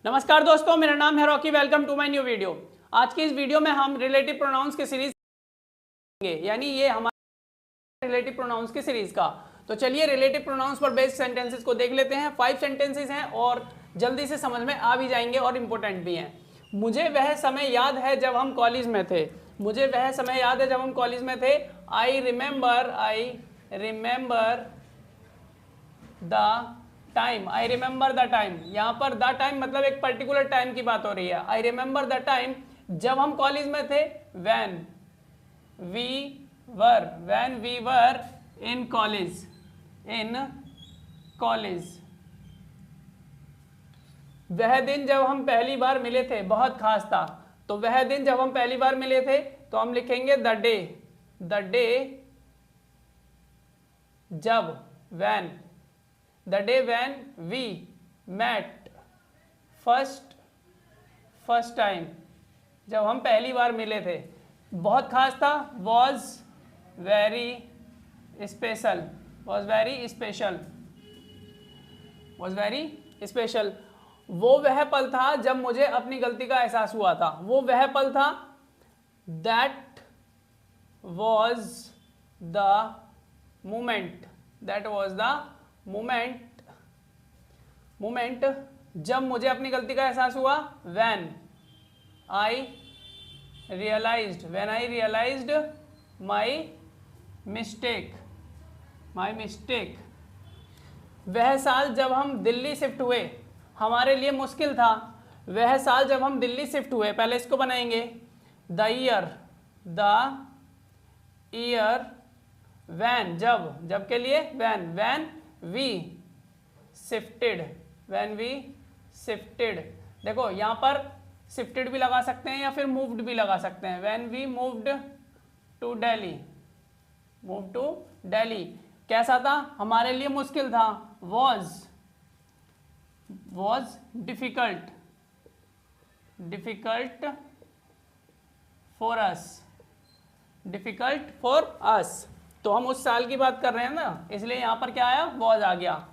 नमस्कार दोस्तों, मेरा नाम है Rocky. Welcome to my new video. आज की इस वीडियो में हम रिलेटिव प्रोनाउंस की सीरीज यानी ये हमारे रिलेटिव प्रोनाउंस की सीरीज का। तो चलिए रिलेटिव प्रोनाउंस पर बेस्ड सेंटेंसेस को देख लेते हैं। 5 सेंटेंसेस हैं और जल्दी से समझ में आ भी जाएंगे और इंपॉर्टेंट भी हैं। मुझे वह समय याद है जब हम कॉलेज में थे। मुझे वह समय याद है जब हम कॉलेज में थे। I remember the time. I remember the time, यहां पर द टाइम मतलब एक पर्टिकुलर टाइम की बात हो रही है। आई रिमेंबर द टाइम जब हम कॉलेज में थे। When we were in college. वह दिन जब हम पहली बार मिले थे, बहुत खास था। तो वह दिन जब हम पहली बार मिले थे तो हम लिखेंगे द डे जब, when, the day when we met first time, जब हम पहली बार मिले थे। बहुत खास था, वॉज वेरी स्पेशल। वो वह पल था जब मुझे अपनी गलती का एहसास हुआ था। वो वह पल था, दैट वॉज द मोमेंट जब मुझे अपनी गलती का एहसास हुआ। When I realised my mistake. वह साल जब हम दिल्ली शिफ्ट हुए, हमारे लिए मुश्किल था। वह साल जब हम दिल्ली शिफ्ट हुए, पहले इसको बनाएंगे। द ईयर व्हेन, जब के लिए व्हेन वी शिफ्टेड। देखो यहां पर शिफ्टेड भी लगा सकते हैं या फिर मूव्ड भी लगा सकते हैं। When we moved to Delhi. कैसा था? हमारे लिए मुश्किल था। Was difficult for us. तो हम उस साल की बात कर रहे हैं ना, इसलिए यहां पर क्या आया? वॉज आ गया।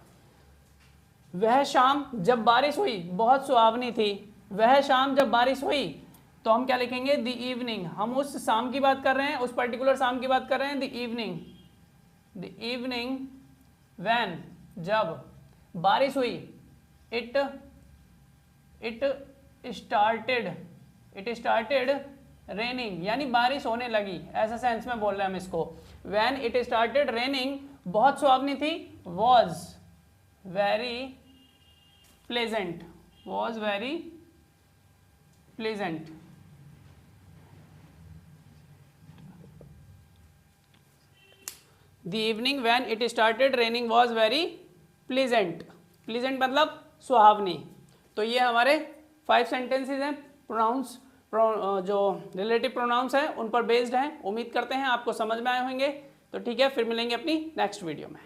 वह शाम जब बारिश हुई, बहुत सुहावनी थी। वह शाम जब बारिश हुई तो हम क्या लिखेंगे? The evening. हम उस शाम की बात कर रहे हैं, उस पर्टिकुलर शाम की बात कर रहे हैं। द इवनिंग व्हेन, जब बारिश हुई। इट स्टार्टेड रेनिंग, यानी बारिश होने लगी, ऐसा सेंस में बोल रहे हैं हम इसको। व्हेन इट स्टार्टेड रेनिंग, बहुत सुहावनी थी। Was very pleasant. The evening when it started raining was very pleasant मतलब सुहावनी। तो ये हमारे 5 सेंटेंसेस हैं प्रोनाउंस, जो रिलेटिव प्रोनाउंस हैं उन पर बेस्ड हैं। उम्मीद करते हैं आपको समझ में आए होंगे। तो ठीक है, फिर मिलेंगे अपनी नेक्स्ट वीडियो में।